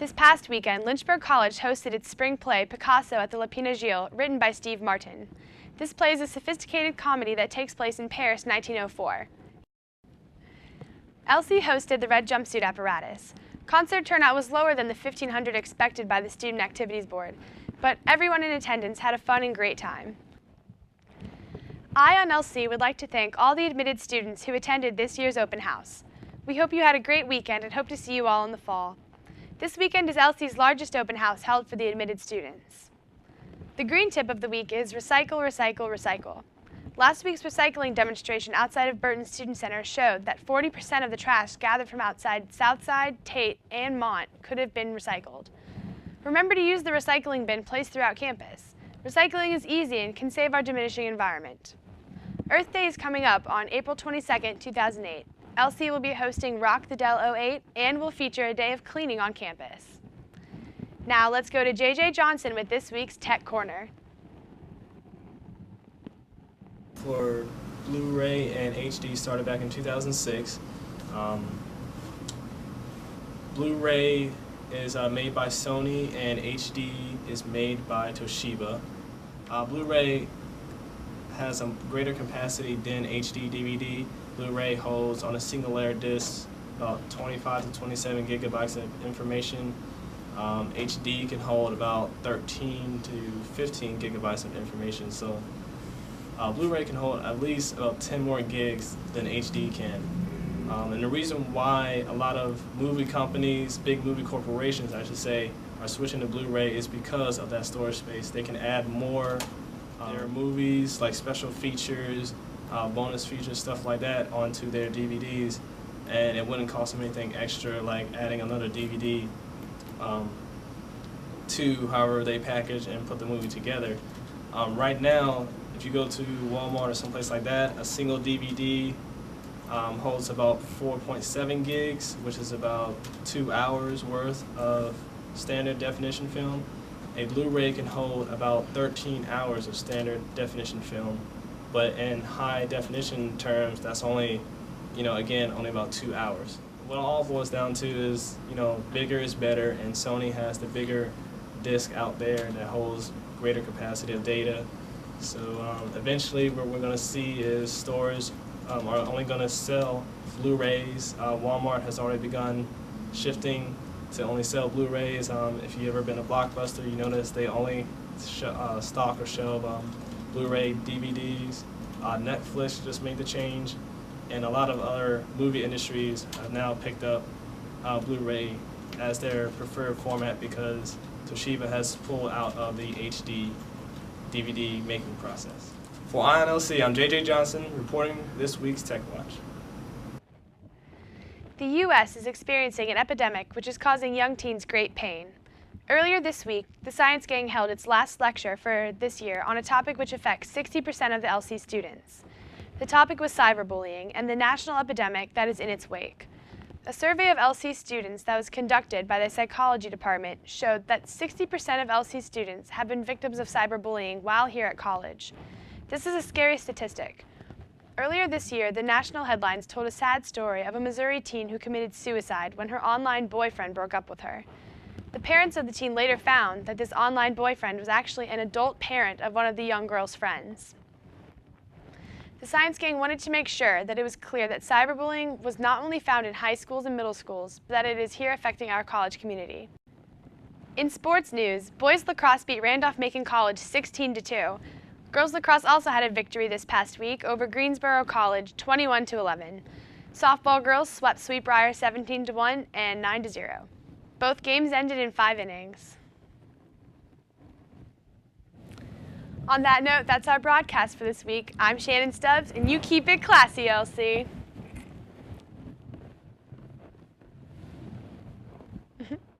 This past weekend, Lynchburg College hosted its spring play, Picasso at the Lapine Gilles, written by Steve Martin. This play is a sophisticated comedy that takes place in Paris, 1904. LC hosted the Red Jumpsuit Apparatus. Concert turnout was lower than the 1,500 expected by the Student Activities Board, but everyone in attendance had a fun and great time. I on LC would like to thank all the admitted students who attended this year's open house. We hope you had a great weekend and hope to see you all in the fall. This weekend is LC's largest open house held for the admitted students. The green tip of the week is Recycle, Recycle, Recycle. Last week's recycling demonstration outside of Burton Student Center showed that 40% of the trash gathered from outside Southside, Tate, and Mont could have been recycled. Remember to use the recycling bin placed throughout campus. Recycling is easy and can save our diminishing environment. Earth Day is coming up on April 22, 2008. LC will be hosting Rock the Del 08 and will feature a day of cleaning on campus. Now let's go to JJ Johnson with this week's Tech Corner. For Blu-ray and HD started back in 2006. Blu-ray is made by Sony and HD is made by Toshiba. Blu-ray has a greater capacity than HD DVD. Blu-ray holds on a single layer disc about 25 to 27 gigabytes of information. HD can hold about 13 to 15 gigabytes of information. So Blu-ray can hold at least about 10 more gigs than HD can. And the reason why a lot of movie companies, big movie corporations I should say, are switching to Blu-ray is because of that storage space. They can add more their movies, like special features, bonus features, stuff like that, onto their DVDs, and it wouldn't cost them anything extra like adding another DVD to however they package and put the movie together. Right now, if you go to Walmart or someplace like that, a single DVD holds about 4.7 gigs, which is about 2 hours worth of standard definition film. A Blu-ray can hold about 13 hours of standard definition film, but in high definition terms, that's only, again, only about 2 hours. What it all boils down to is, bigger is better, and Sony has the bigger disc out there that holds greater capacity of data. So eventually what we're going to see is stores are only going to sell Blu-rays. Walmart has already begun shifting to only sell Blu-rays. If you've ever been to Blockbuster, you notice they only stock or show Blu-ray DVDs. Netflix just made the change, and a lot of other movie industries have now picked up Blu-ray as their preferred format because Toshiba has pulled out of the HD DVD making process. For INLC, I'm JJ Johnson reporting this week's Tech Watch. The U.S. is experiencing an epidemic which is causing young teens great pain. Earlier this week, the Science Gang held its last lecture for this year on a topic which affects 60% of the LC students. The topic was cyberbullying and the national epidemic that is in its wake. A survey of LC students that was conducted by the psychology department showed that 60% of LC students have been victims of cyberbullying while here at college. This is a scary statistic. Earlier this year, the national headlines told a sad story of a Missouri teen who committed suicide when her online boyfriend broke up with her. The parents of the teen later found that this online boyfriend was actually an adult parent of one of the young girl's friends. The Science Gang wanted to make sure that it was clear that cyberbullying was not only found in high schools and middle schools, but that it is here affecting our college community. In sports news, boys lacrosse beat Randolph-Macon College 16-2. Girls lacrosse also had a victory this past week over Greensboro College 21-11. Softball girls swept Sweetbriar 17-1 and 9-0. Both games ended in 5 innings. On that note, that's our broadcast for this week. I'm Shannon Stubbs, and you keep it classy, LC.